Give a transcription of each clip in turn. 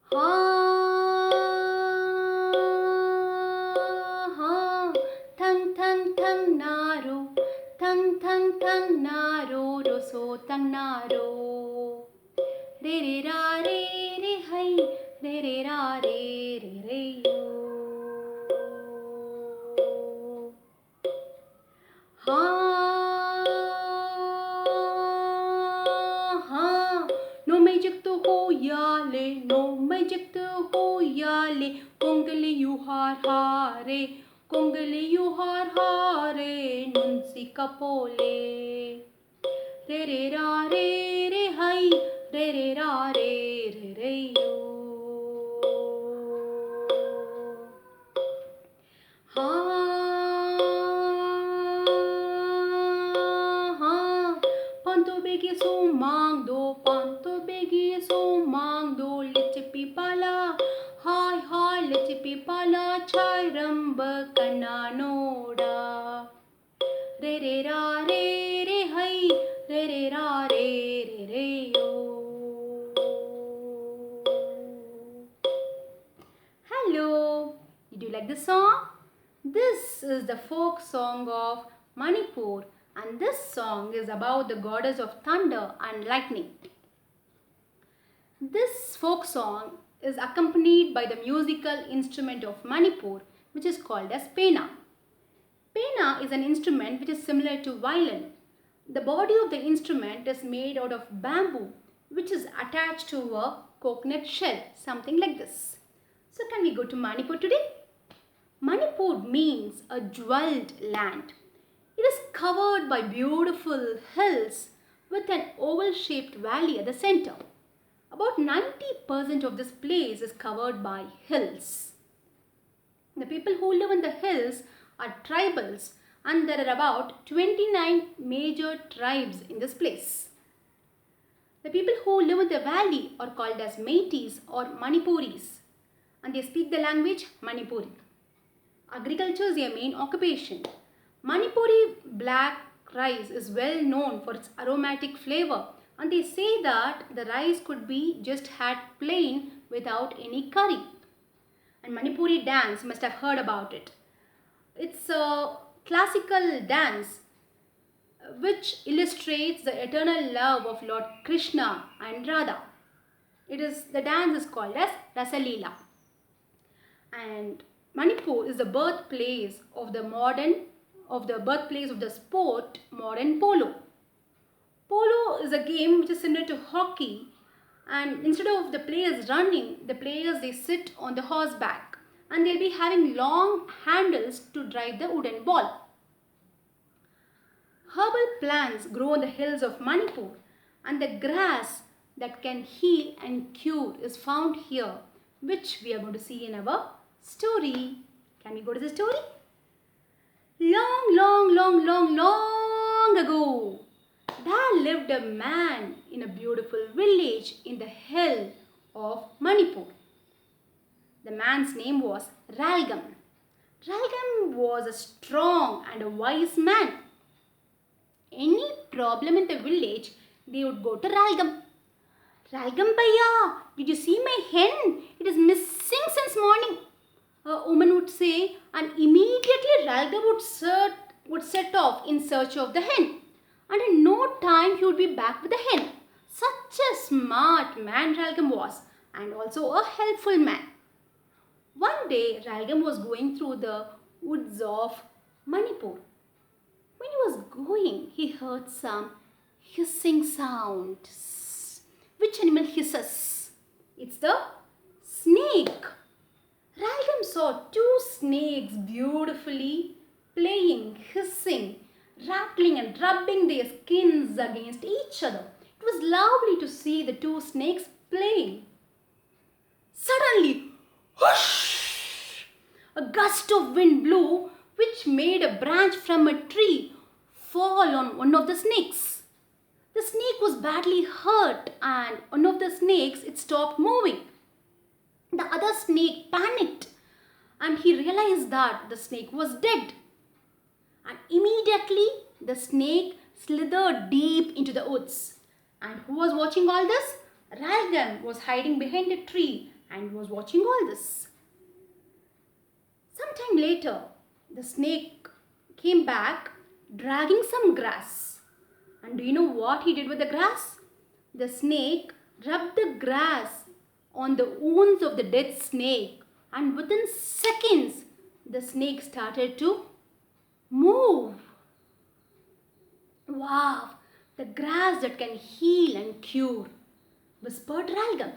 Ha ha, thang thang thang naro, thang thang thang naro, ro so thang naro. Re re ra re re hai, re re ra re re re yo. Ha ha, no magic to ho ya le, no magic to ho ya le. Kongali you har re, kongali you har re, nunsi kapole. Re re ra re re hai, re re ra re re yo. Ha ha, panto begi so mang do, panto begi so mang do, lichipi pala, hi hi lichipi pala, chai ramba kananoda. Re re ra re hai, re re ra re yo. Hello, did you like the song? This is the folk song of Manipur, and this song is about the goddess of thunder and lightning. This folk song is accompanied by the musical instrument of Manipur, which is called as pena. Pena is an instrument which is similar to violin. The body of the instrument is made out of bamboo, which is attached to a coconut shell, something like this. So can we go to Manipur today? Manipur means a jeweled land. It is covered by beautiful hills with an oval-shaped valley at the center. About 90% of this place is covered by hills. The people who live in the hills are tribals, and there are about 29 major tribes in this place. The people who live in the valley are called as Meiteis or Manipuris, and they speak the language Manipuri. Agriculture is their main occupation. Manipuri black rice is well known for its aromatic flavor, and they say that the rice could be just had plain without any curry. And Manipuri dance, you must have heard about it. It's a classical dance which illustrates the eternal love of Lord Krishna and Radha. The dance is called as Rasalila. And Manipur is the birthplace of the sport modern polo. Polo is a game which is similar to hockey, and instead of the players running, the players they sit on the horseback, and they'll be having long handles to drive the wooden ball. Herbal plants grow on the hills of Manipur, and the grass that can heal and cure is found here, which we are going to see in our story. Can we go to the story? Long ago, there lived a man in a beautiful village in the hill of Manipur. The man's name was Ralgam. Ralgam was a strong and a wise man. Any problem in the village, they would go to Ralgam. Ralgam Bhaiya, did you see my hen? It is missing since morning. A woman would say, and immediately Ralgam would set off in search of the hen. And in no time he would be back with the hen. Such a smart man Ralgam was, and also a helpful man. One day Ralgam was going through the woods of Manipur. When he was going, he heard some hissing sound. Which animal hisses? It's the snake. Ralgam saw two snakes beautifully playing, hissing, rattling and rubbing their skins against each other. It was lovely to see the two snakes playing. Suddenly, whoosh! A gust of wind blew, which made a branch from a tree fall on one of the snakes. The snake was badly hurt, and one of the snakes it stopped moving. The other snake panicked, and he realized that the snake was dead. And immediately the snake slithered deep into the woods. And who was watching all this? Ralgam was hiding behind a tree and was watching all this. Sometime later, the snake came back dragging some grass. And do you know what he did with the grass? The snake rubbed the grass on the wounds of the dead snake, and within seconds, the snake started to move. Wow, the grass that can heal and cure, whispered Ralgam.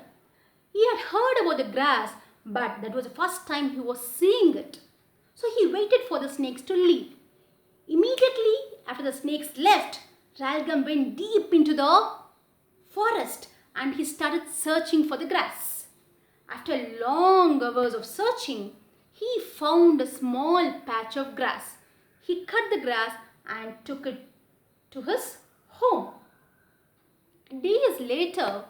He had heard about the grass, but that was the first time he was seeing it. So he waited for the snakes to leave. Immediately after the snakes left, Ralgam went deep into the forest and he started searching for the grass. After long hours of searching, he found a small patch of grass. He cut the grass and took it to his home. Days later,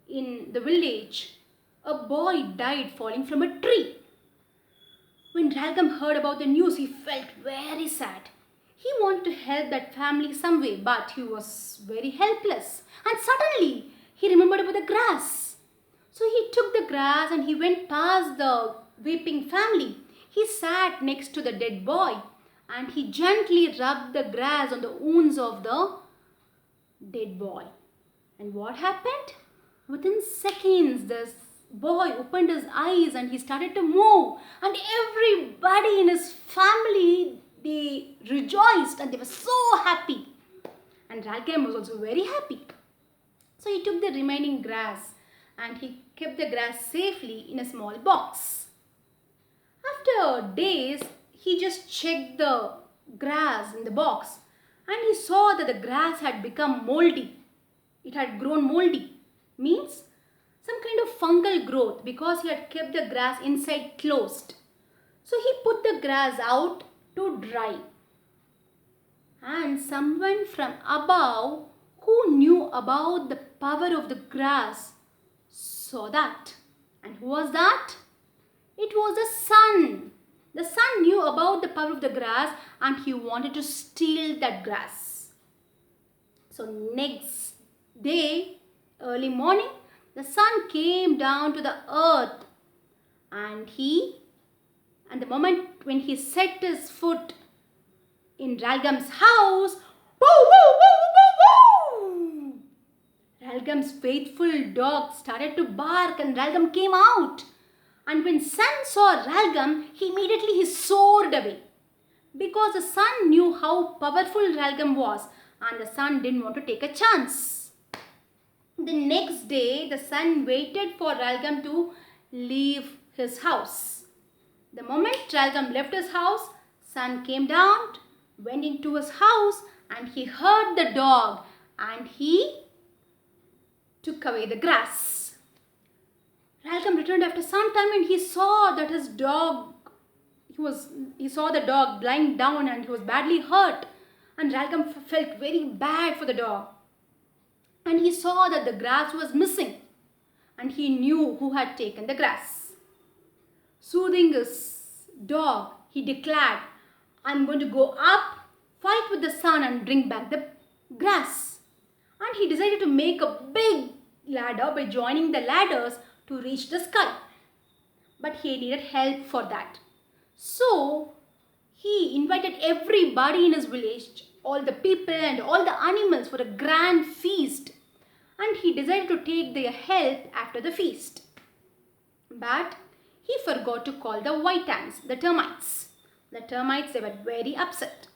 in the village, a boy died falling from a tree. When Ralgam heard about the news, he felt very sad. He wanted to help that family some way, but he was very helpless. And suddenly, he remembered about the grass. So he took the grass and he went past the weeping family. He sat next to the dead boy and he gently rubbed the grass on the wounds of the dead boy. And what happened? Within seconds, this boy opened his eyes and he started to move. And everybody in his family, they rejoiced and they were so happy. And Ralgam was also very happy. So he took the remaining grass and he kept the grass safely in a small box. After days, he just checked the grass in the box and he saw that the grass had become moldy. It had grown moldy, means some kind of fungal growth because he had kept the grass inside closed. So he put the grass out to dry. And someone from above who knew about the power of the grass saw that. And who was that? It was the sun. The sun knew about the power of the grass and he wanted to steal that grass. So next day, early morning, the sun came down to the earth and the moment when he set his foot in Ralgam's house, woo, woo, woo, woo, woo, Ralgam's faithful dog started to bark and Ralgam came out. And when sun saw Ralgam, he soared away. Because the sun knew how powerful Ralgam was and the sun didn't want to take a chance. The next day, the sun waited for Ralgam to leave his house. The moment Ralgam left his house, sun came down, went into his house and he heard the dog and he took away the grass. Ralgam returned after some time and he saw that his dog, he saw the dog lying down and he was badly hurt. And Ralgam felt very bad for the dog. And he saw that the grass was missing. And he knew who had taken the grass. Soothing his dog, he declared, I'm going to go up, fight with the sun and bring back the grass. And he decided to make a big ladder by joining the ladders to reach the sky. But he needed help for that. So he invited everybody in his village, all the people and all the animals for a grand feast. And he decided to take their help after the feast. But he forgot to call the white ants, the termites. The termites, they were very upset.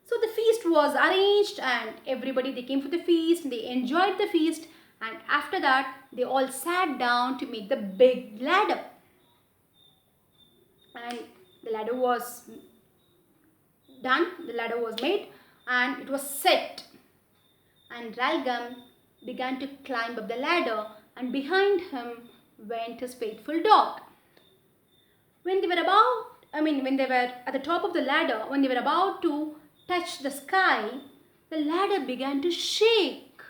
So the feast was arranged and everybody, they came for the feast and they enjoyed the feast. And after that, they all sat down to make the big ladder. And the ladder was done, the ladder was made and it was set. And Ralgam began to climb up the ladder and behind him went his faithful dog. When they were at the top of the ladder, when they were about to touch the sky, the ladder began to shake.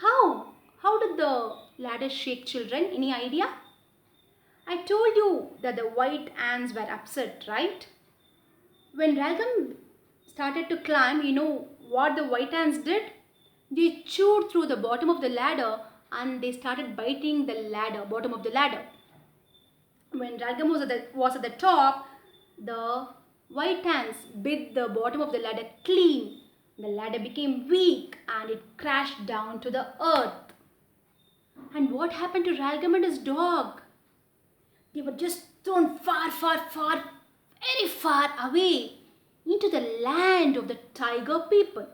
How? How did the ladder shake, children? Any idea? I told you that the white ants were upset, right? When Ralgam started to climb, you know what the white ants did? They chewed through the bottom of the ladder and they started biting the ladder, bottom of the ladder. When Ralgam was at the top, the white ants bit the bottom of the ladder clean. The ladder became weak and it crashed down to the earth. And what happened to Ralgam and his dog? They were just thrown far, very far away into the land of the tiger people.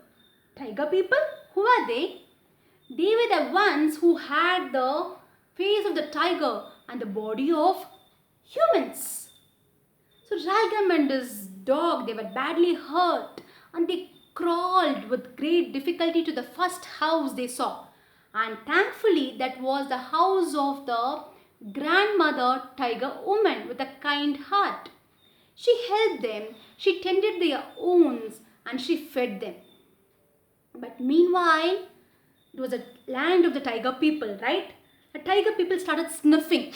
Tiger people? Who are they? They were the ones who had the face of the tiger and the body of humans. So Ralgam and his dog, they were badly hurt and they crawled with great difficulty to the first house they saw. And thankfully that was the house of the grandmother tiger woman with a kind heart. She helped them, she tended their wounds and she fed them. But meanwhile, it was a land of the tiger people, right? The tiger people started sniffing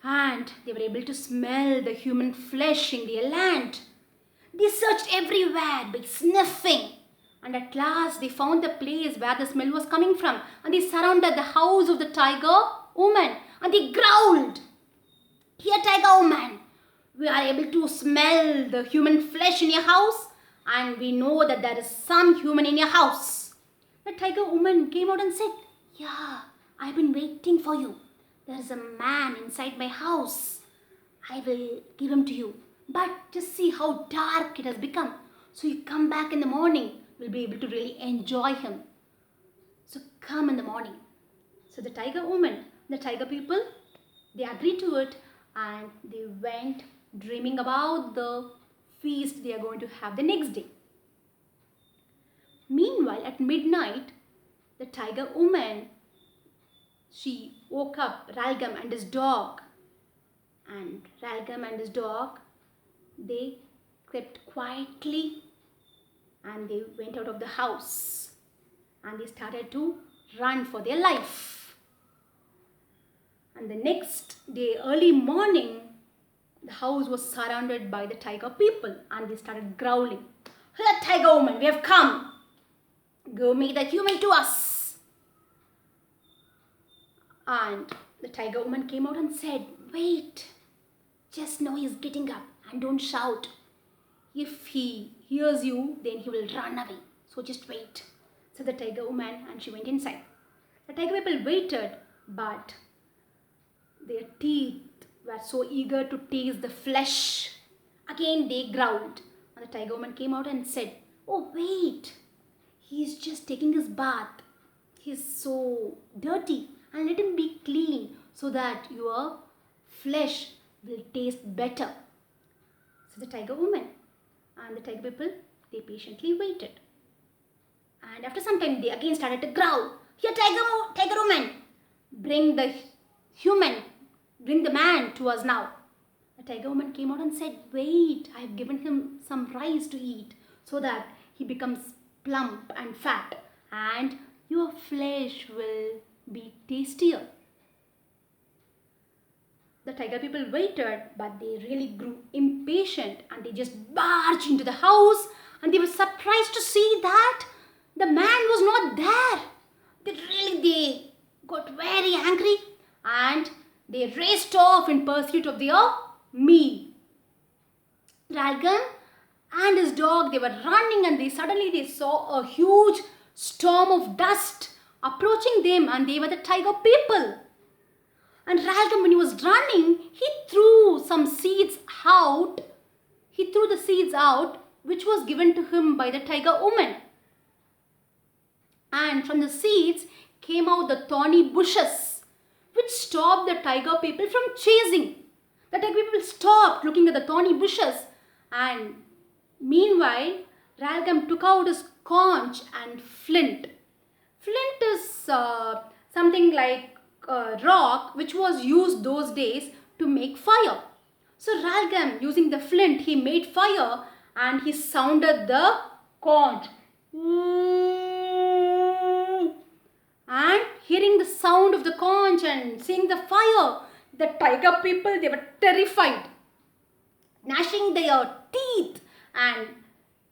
and they were able to smell the human flesh in their land. They searched everywhere by sniffing, and at last they found the place where the smell was coming from, and they surrounded the house of the tiger woman and they growled, "Here, tiger woman, we are able to smell the human flesh in your house and we know that there is some human in your house." The tiger woman came out and said, "Yeah, I've been waiting for you. There is a man inside my house. I will give him to you. But just see how dark it has become. So you come back in the morning, we'll be able to really enjoy him. So come in the morning." So the tiger woman, the tiger people, they agreed to it and they went dreaming about the feast they are going to have the next day. Meanwhile, at midnight, the tiger woman, she woke up Ralgam and his dog. And Ralgam and his dog, they crept quietly and they went out of the house and they started to run for their life. And the next day, early morning, the house was surrounded by the tiger people and they started growling, "Here, tiger woman, we have come. Go make the human to us." And the tiger woman came out and said, "Wait, just know he's getting up and don't shout. If he hears you, then he will run away. So just wait." So the tiger woman, and she went inside. The tiger people waited, but their teeth were so eager to taste the flesh. Again they growled. And the tiger woman came out and said, "Oh wait, he's just taking his bath. He's so dirty, and let him be clean so that your flesh will taste better." So the tiger woman and the tiger people, they patiently waited. And after some time, they again started to growl, "Here, tiger woman, bring the human, bring the man to us now." The tiger woman came out and said, "Wait, I have given him some rice to eat so that he becomes plump and fat and your flesh will be tastier." The tiger people waited, but they really grew impatient and they just barged into the house and they were surprised to see that the man was not there. They got very angry and they raced off in pursuit of their meal. Ralgam and his dog, they were running and suddenly they saw a huge storm of dust approaching them, and they were the tiger people. And Ralgam, when he was running, he threw some seeds out. He threw the seeds out which was given to him by the tiger woman. And from the seeds came out the thorny bushes which stopped the tiger people from chasing. The tiger people stopped looking at the thorny bushes, and meanwhile Ralgam took out his conch and flint. Flint is something like a rock which was used those days to make fire. So Ralgam, using the flint, he made fire and he sounded the conch. And hearing the sound of the conch and seeing the fire, the tiger people, they were terrified, gnashing their teeth and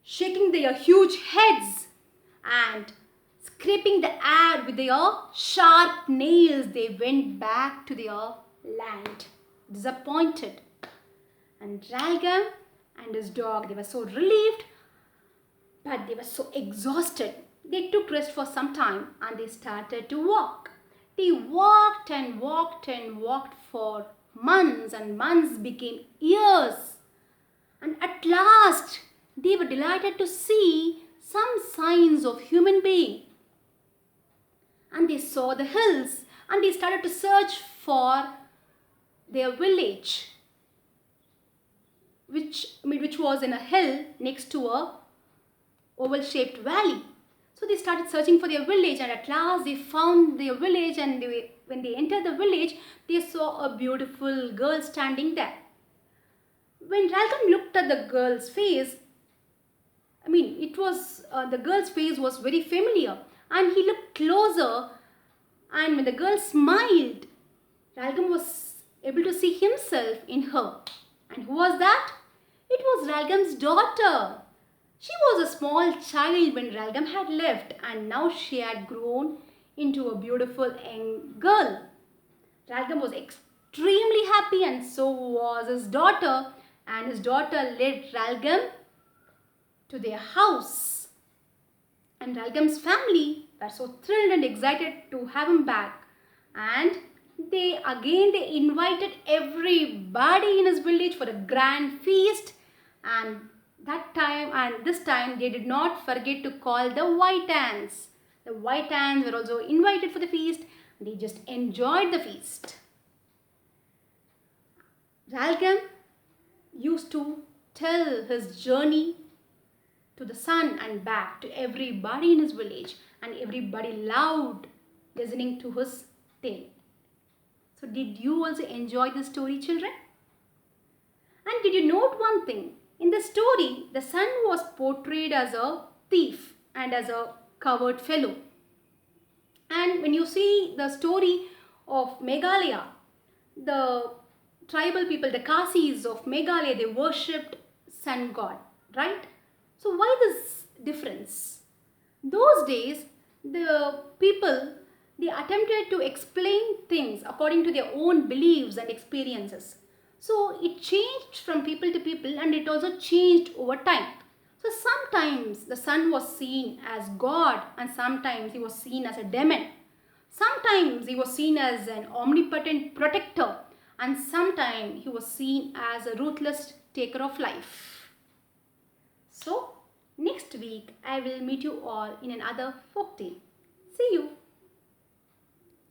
shaking their huge heads. And Scraping the air with their sharp nails, they went back to their land, disappointed. And Ralgam and his dog, they were so relieved, but they were so exhausted. They took rest for some time and they started to walk. They walked and walked and walked for months, and months became years. And at last, they were delighted to see some signs of human being. And they saw the hills and they started to search for their village, which was in a hill next to a oval-shaped valley. So they started searching for their village, and at last they found their village, and when they entered the village, they saw a beautiful girl standing there. When Ralgam looked at the girl's face, the girl's face was very familiar, and he looked closer, and when the girl smiled, Ralgam was able to see himself in her. And who was that? It was Ralgam's daughter. She was a small child when Ralgam had left, and now she had grown into a beautiful young girl. Ralgam was extremely happy, and so was his daughter, and his daughter led Ralgam to their house. And Ralgam's family were so thrilled and excited to have him back, and they invited everybody in his village for a grand feast. And this time they did not forget to call the white ants. The white ants were also invited for the feast. They just enjoyed the feast. Ralgam used to tell his journey to the sun and back to everybody in his village, and everybody loved listening to his tale. So did you also enjoy the story, children? And did you note one thing? In the story, the sun was portrayed as a thief and as a coward fellow. And when you see the story of Meghalaya, the tribal people, the Khasis of Meghalaya, they worshipped sun god, right? So why this difference? Those days, the people, they attempted to explain things according to their own beliefs and experiences. So it changed from people to people, and it also changed over time. So sometimes the sun was seen as God, and sometimes he was seen as a demon. Sometimes he was seen as an omnipotent protector, and sometimes he was seen as a ruthless taker of life. So next week I will meet you all in another folktale. See you.